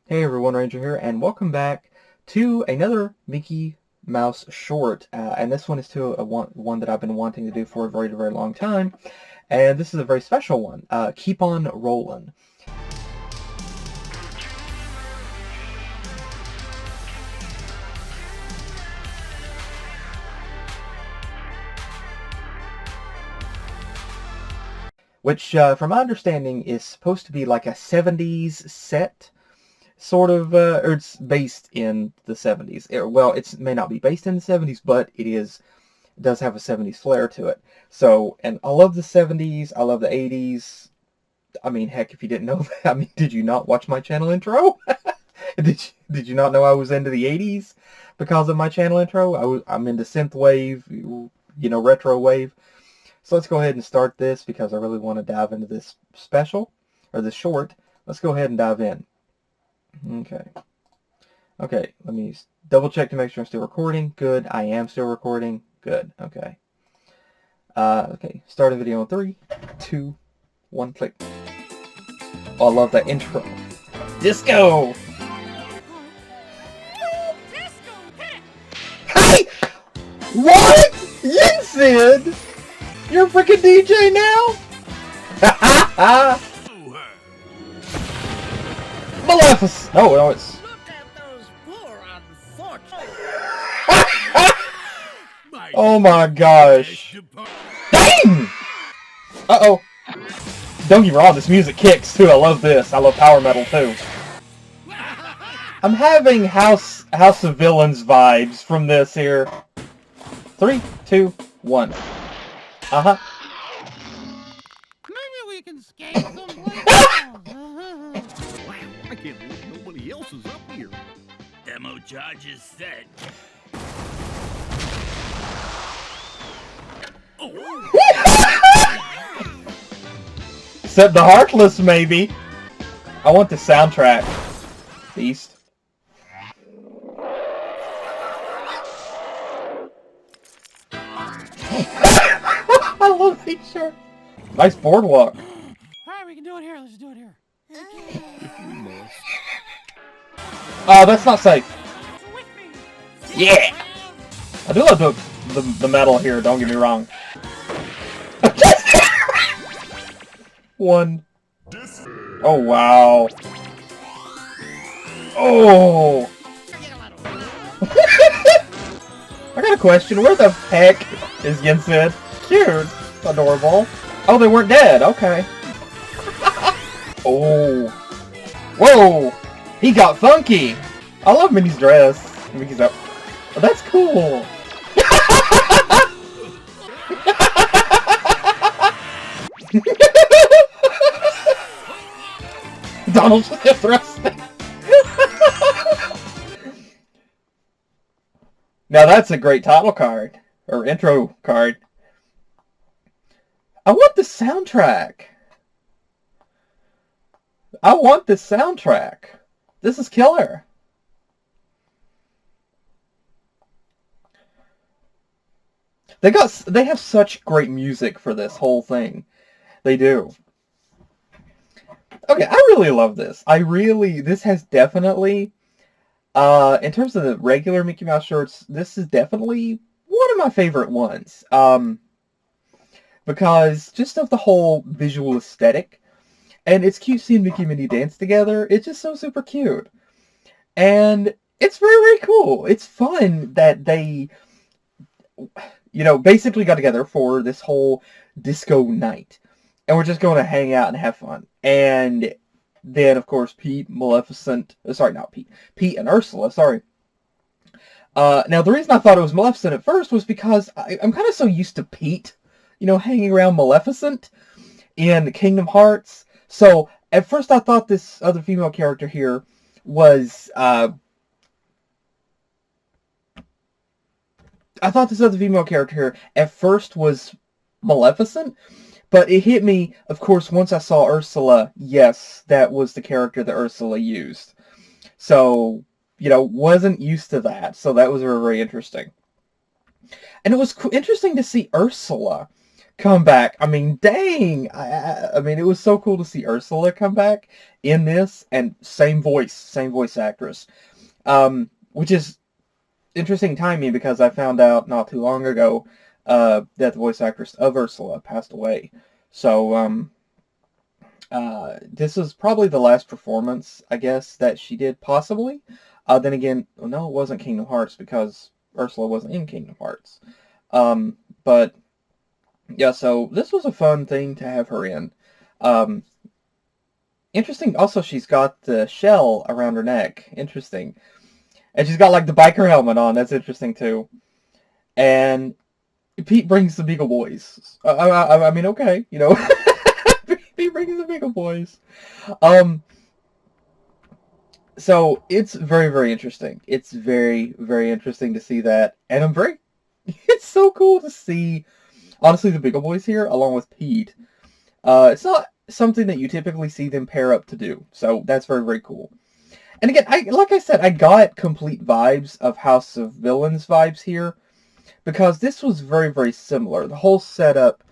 Hey everyone, Ranger here, and welcome back to another Mickey Mouse short. And this one is to one that I've been wanting to do for a very, very long time. And this is a very special one. Keep on Rollin'. Which, from my understanding, is supposed to be like a 70s set. Sort of, or it's based in the 70s. Well, it may not be based in the 70s, but it does have a 70s flair to it. So, and I love the 70s, I love the 80s. I mean, heck, if you didn't know that, I mean, did you not watch my channel intro? Did you not know I was into the 80s because of my channel intro? I'm into synth wave, retro wave. So let's go ahead and start this because I really want to dive into this special, or this short. Let's go ahead and dive in. Okay, let me double check to make sure I'm still recording. Good, I am still recording. Good, okay. Okay, starting video in 3, 2, 1, click. Oh, I love that intro. Disco! Hey! What? Sid? You're a freaking DJ now? Maleficent! No, it's... Look at those poor unfortunates. Oh my gosh. Dang! Uh-oh. Don't get me wrong, this music kicks too. I love this. I love power metal too. I'm having House of Villains vibes from this here. 3, 2, 1. Uh-huh. Maybe we can skate someplace. Wow, I can't believe nobody else is up here. Demo charges set. Oh. Except the Heartless, maybe. I want the soundtrack. Beast. I love these shirts. Nice boardwalk. Alright, we can do it here. Let's do it here. That's not safe. With me. Yeah! I do love the metal here, don't get me wrong. One. Oh, wow. Oh! I got a question. Where the heck is Sid? Cute. Adorable. Oh, they weren't dead. Okay. Oh. Whoa! He got funky! I love Minnie's dress. Mickey's up. Oh, that's cool! Donald's just thrusting. Now that's a great title card. Or intro card. I want the soundtrack. I want this soundtrack. This is killer. They have such great music for this whole thing. They do. Okay, I really love this. This has definitely, in terms of the regular Mickey Mouse shirts, this is definitely one of my favorite ones. Because just of the whole visual aesthetic. And it's cute seeing Mickey and Minnie dance together. It's just so super cute. And it's very, very cool. It's fun that they, basically got together for this whole disco night. And we're just going to hang out and have fun. And then, of course, Pete and Ursula, sorry. Now, the reason I thought it was Maleficent at first was because I'm kind of so used to Pete, hanging around Maleficent in Kingdom Hearts. So, at first I thought this other female character here was, at first was Maleficent, but it hit me, of course, once I saw Ursula, yes, that was the character that Ursula used. So, wasn't used to that, so that was very, very interesting. And it was interesting to see Ursula come back. I mean, dang! I mean, it was so cool to see Ursula come back in this, and same voice actress. Which is interesting timing because I found out not too long ago that the voice actress of Ursula passed away. So, this was probably the last performance, I guess, that she did, possibly. Then again, no, it wasn't Kingdom Hearts because Ursula wasn't in Kingdom Hearts. But yeah, so this was a fun thing to have her in. Interesting. Also, she's got the shell around her neck. Interesting. And she's got like the biker helmet on. That's interesting too. And Pete brings the Beagle Boys. I mean, okay, you know, Pete brings the Beagle Boys. So it's very, very interesting. It's very, very interesting to see that, and it's so cool to see, honestly, the Beagle Boys here along with Pete. It's not something that you typically see them pair up to do, so that's very, very cool. And again, like I said, I got complete vibes of House of Villains vibes here, because this was very, very similar. The whole setup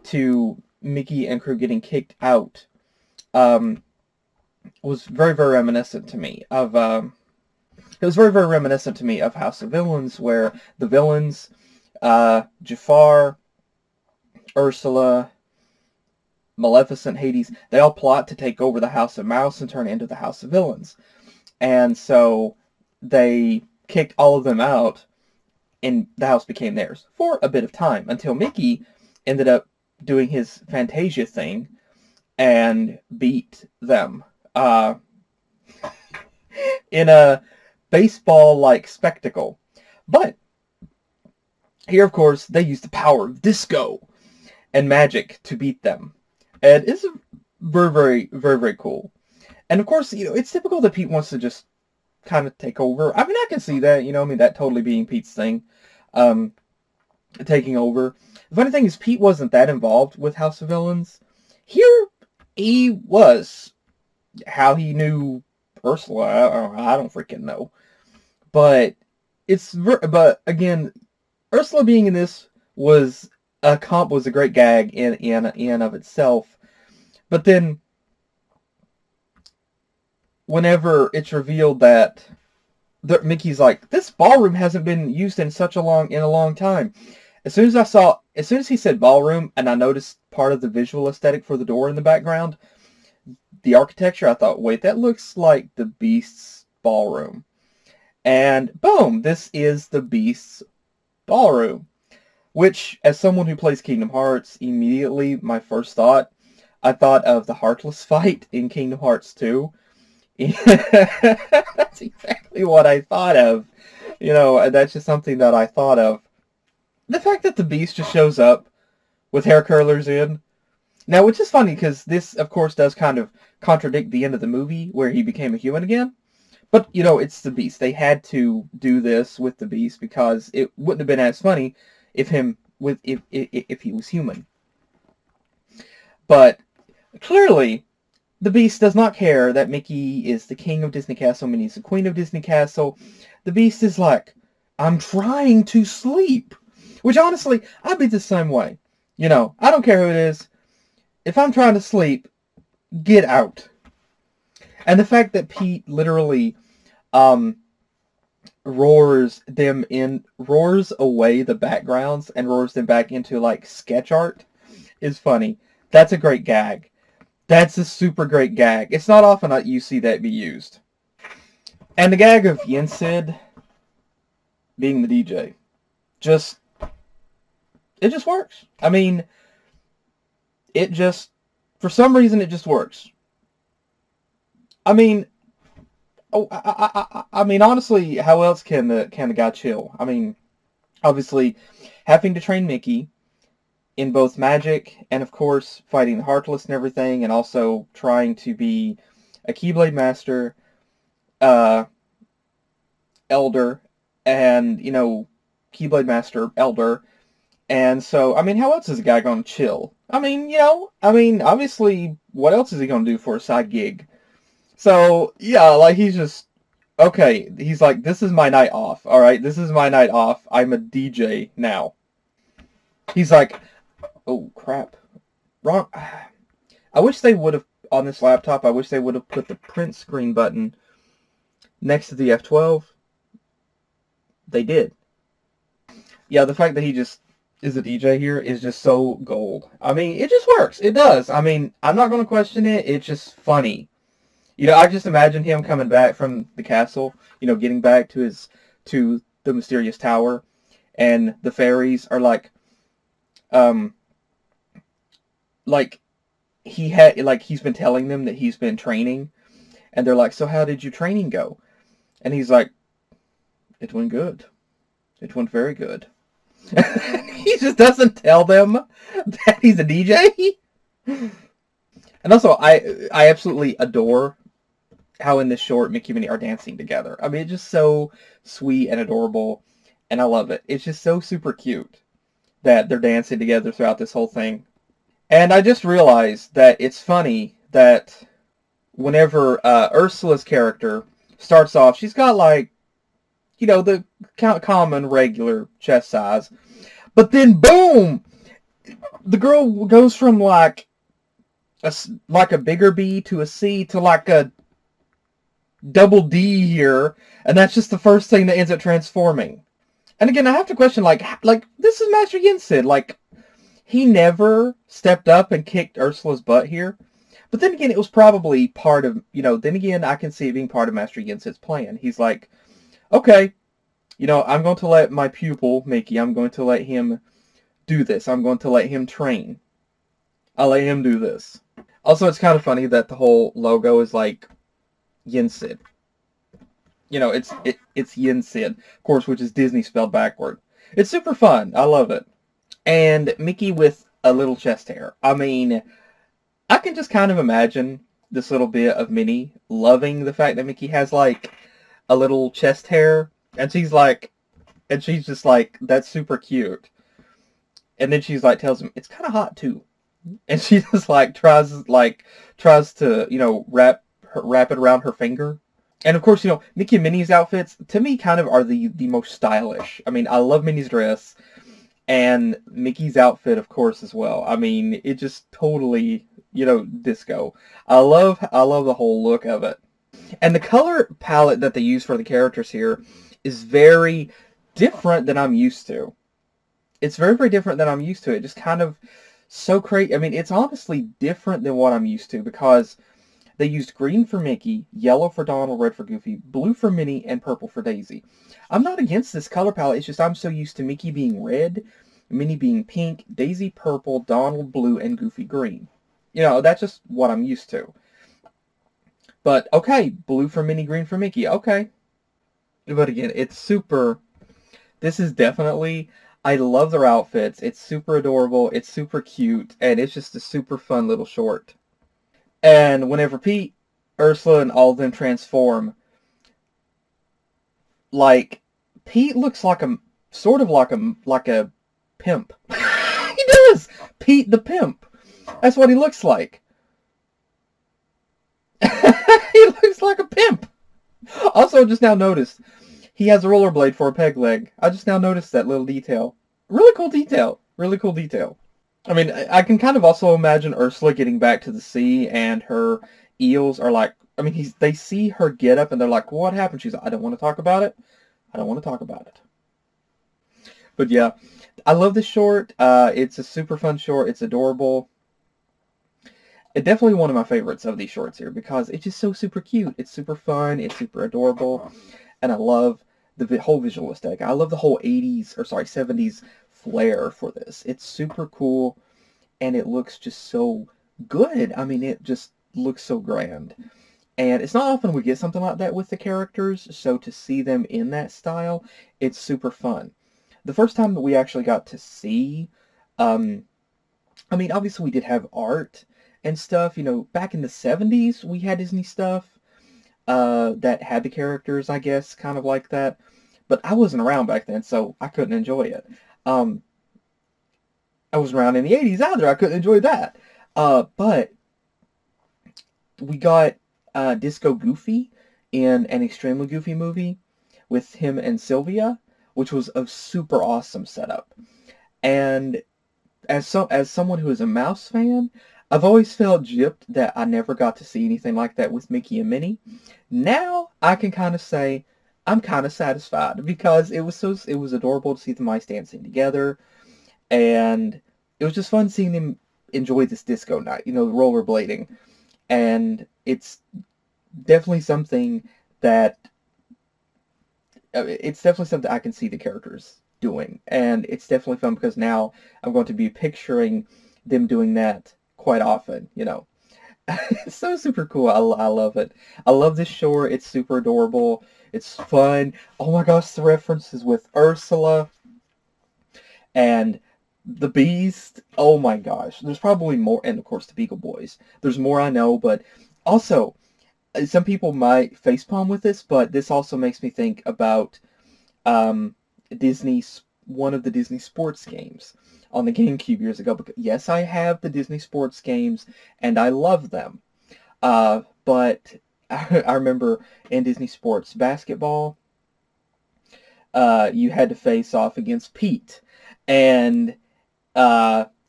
to Mickey and crew getting kicked out was very, very reminiscent to me of it was very, very reminiscent to me of House of Villains, where the villains, Jafar, Ursula, Maleficent, Hades, they all plot to take over the House of Mouse and turn it into the House of Villains. And so they kicked all of them out, and the house became theirs for a bit of time, until Mickey ended up doing his Fantasia thing and beat them in a baseball-like spectacle. But here, of course, they used the power of disco and magic to beat them. And it's very, very, very, very cool. And of course, you know, it's typical that Pete wants to just kind of take over. I mean, I can see that, you know, I mean, that totally being Pete's thing, taking over. The funny thing is, Pete wasn't that involved with House of Villains. Here, he was. How he knew Ursula, I don't freaking know. But but again, Ursula being in this was a great gag in of itself. But then, whenever it's revealed that Mickey's like, this ballroom hasn't been used in a long time. As soon as he said ballroom, and I noticed part of the visual aesthetic for the door in the background, the architecture, I thought, wait, that looks like the Beast's ballroom. And boom, this is the Beast's ballroom. Which, as someone who plays Kingdom Hearts, immediately my first thought, I thought of the Heartless fight in Kingdom Hearts 2. That's exactly what I thought of. You know, that's just something that I thought of. The fact that the Beast just shows up with hair curlers in. Now, which is funny, because this, of course, does kind of contradict the end of the movie, where he became a human again. But, you know, it's the Beast. They had to do this with the Beast, because it wouldn't have been as funny if he was human. But, clearly, the Beast does not care that Mickey is the king of Disney Castle, Minnie's the queen of Disney Castle. The Beast is like, I'm trying to sleep. Which, honestly, I'd be the same way. You know, I don't care who it is. If I'm trying to sleep, get out. And the fact that Pete literally roars away the backgrounds and roars them back into, like, sketch art is funny. That's a great gag. That's a super great gag. It's not often that you see that be used. And the gag of Yensid being the DJ. It just works. I mean, for some reason, it just works. I mean, I mean, honestly, how else can the guy chill? I mean, obviously, having to train Mickey in both magic and, of course, fighting the Heartless and everything, and also trying to be a Keyblade Master, Elder, and, you know, Keyblade Master, Elder. And so, I mean, how else is a guy going to chill? I mean, you know, obviously, what else is he going to do for a side gig? So, yeah, like, he's just, okay, he's like, this is my night off, alright? This is my night off. I'm a DJ now. He's like, Oh, crap. Wrong. I wish they would have, on this laptop, I wish they would have put the print screen button next to the F12. They did. Yeah, the fact that he just is a DJ here is just so gold. I mean, it just works. It does. I mean, I'm not going to question it. It's just funny. I just imagine him coming back from the castle, getting back to the mysterious tower, and the fairies are um, like he's been telling them that he's been training, and they're like, so how did your training go? And he's like, it went good. It went very good. He just doesn't tell them that he's a DJ. And also, I absolutely adore how in this short Mickey and Minnie are dancing together. I mean, it's just so sweet and adorable, and I love it. It's just so super cute that they're dancing together throughout this whole thing. And I just realized that it's funny that whenever Ursula's character starts off, she's got the common regular chest size. But then, boom! The girl goes from like a bigger B to a C to like a double D here, and that's just the first thing that ends up transforming. And again, I have to question, like this is Master Yin Sid. Like, he never stepped up and kicked Ursula's butt here. But then again, it was probably part of, then again, I can see it being part of Master Yin Sid's plan. He's like, okay, I'm going to let my pupil, Mickey, I'm going to let him do this. I'm going to let him train. I'll let him do this. Also, it's kind of funny that the whole logo is like Yin Sid. It's Yin Sid, of course, which is Disney spelled backward. It's super fun. I love it. And Mickey with a little chest hair. I mean, I can just kind of imagine this little bit of Minnie loving the fact that Mickey has like a little chest hair, and she's just like, that's super cute. And then she's like, tells him it's kind of hot too, and she just like tries to wrap it around her finger. And of course, Mickey and Minnie's outfits to me kind of are the most stylish. I mean, I love Minnie's dress, and Mickey's outfit, of course, as well. I mean, it just totally, disco. I love the whole look of it. And the color palette that they use for the characters here is very different than I'm used to. It's very, very different than I'm used to. It just kind of so crazy. I mean, it's honestly different than what I'm used to, because they used green for Mickey, yellow for Donald, red for Goofy, blue for Minnie, and purple for Daisy. I'm not against this color palette. It's just I'm so used to Mickey being red, Minnie being pink, Daisy purple, Donald blue, and Goofy green. That's just what I'm used to. But, okay, blue for Minnie, green for Mickey. Okay. But again, it's super... This is definitely... I love their outfits. It's super adorable. It's super cute. And it's just a super fun little short. And whenever Pete, Ursula, and all of them transform, like, Pete looks like a... sort of like a pimp. He does! Pete the pimp. That's what he looks like. He looks like a pimp. Also, just now noticed, he has a rollerblade for a peg leg. I just now noticed that little detail. Really cool detail. Really cool detail. I mean, I can kind of also imagine Ursula getting back to the sea, and her eels are like, I mean, they see her get up, and they're like, what happened? She's like, I don't want to talk about it. I don't want to talk about it. But yeah, I love this short. It's a super fun short. It's adorable. It's definitely one of my favorites of these shorts here, because it's just so super cute. It's super fun. It's super adorable. And I love the whole visual aesthetic. I love the whole 70s flair for this. It's super cool, and it looks just so good. I mean, it just looks so grand. And it's not often we get something like that with the characters, so to see them in that style, it's super fun. The first time that we actually got to see, I mean, obviously we did have art and stuff. Back in the 70s, we had Disney stuff that had the characters, I guess, kind of like that. But I wasn't around back then, so I couldn't enjoy it. I wasn't around in the 80s either. I couldn't enjoy that. But we got Disco Goofy in an Extremely Goofy movie with him and Sylvia, which was a super awesome setup. And as someone who is a Mouse fan, I've always felt gypped that I never got to see anything like that with Mickey and Minnie. Now I can kind of say I'm kind of satisfied because it was adorable to see the mice dancing together, and it was just fun seeing them enjoy this disco night, rollerblading, and definitely something that it's definitely something I can see the characters doing, and it's definitely fun because now I'm going to be picturing them doing that quite often. It's so super cool. I love it. I love this short. It's super adorable. It's fun. Oh my gosh, the references with Ursula and the Beast. Oh my gosh, there's probably more, and of course the Beagle Boys. There's more I know, but also some people might facepalm with this, but this also makes me think about um, one of the Disney sports games on the GameCube years ago. Because, yes, I have the Disney sports games, and I love them. But I remember in Disney sports basketball, you had to face off against Pete and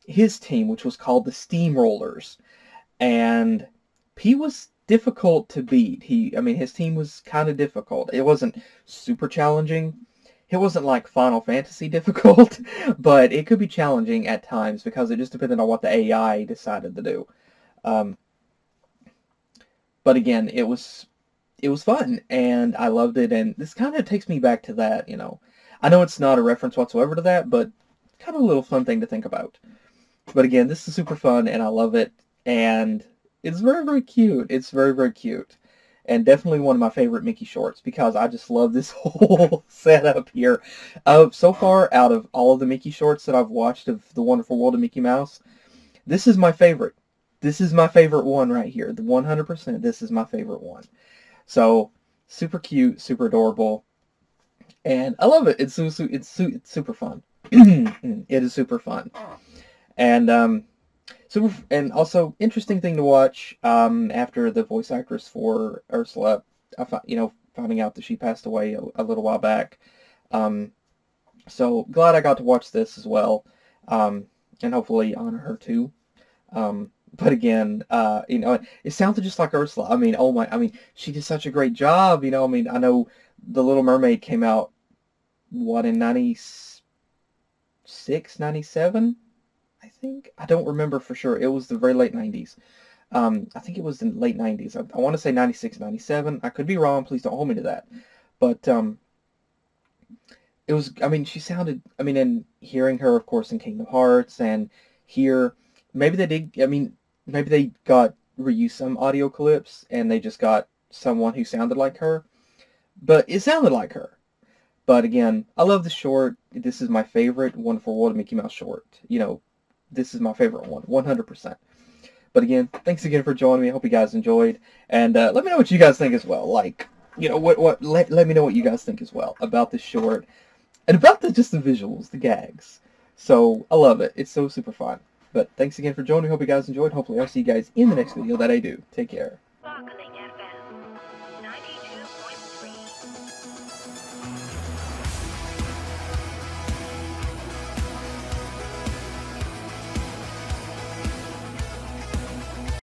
his team, which was called the Steamrollers. And Pete was difficult to beat. His team was kind of difficult. It wasn't super challenging. It wasn't like Final Fantasy difficult, but it could be challenging at times because it just depended on what the AI decided to do. Um, but again, it was fun, and I loved it, and this kind of takes me back to that, I know it's not a reference whatsoever to that, but kind of a little fun thing to think about. But again, this is super fun, and I love it, and it's very, very cute. It's very, very cute. And definitely one of my favorite Mickey shorts because I just love this whole setup here. So far, out of all of the Mickey shorts that I've watched of The Wonderful World of Mickey Mouse, this is my favorite. This is my favorite one right here. The 100%, this is my favorite one. So, super cute, super adorable, and I love it. It's super fun. It is super fun. And and also interesting thing to watch after the voice actress for Ursula, finding out that she passed away a little while back. So glad I got to watch this as well, and hopefully honor her too. But again, it sounded just like Ursula. She did such a great job. I know The Little Mermaid came out, what, in 96, 97? I think. I don't remember for sure. It was the very late 90s. I think it was in late 90s. I want to say 96, 97. I could be wrong. Please don't hold me to that. But it was, she sounded, and hearing her, of course, in Kingdom Hearts, and here, maybe they did, maybe they got reused some audio clips, and they just got someone who sounded like her. But it sounded like her. But again, I love the short. This is my favorite Wonderful World of Mickey Mouse short. This is my favorite one, 100%. But again, thanks again for joining me. I hope you guys enjoyed. And let me know what you guys think as well. Like, let me know what you guys think as well about this short. And about just the visuals, the gags. So, I love it. It's so super fun. But thanks again for joining me. Hope you guys enjoyed. Hopefully I'll see you guys in the next video that I do. Take care. Sparkling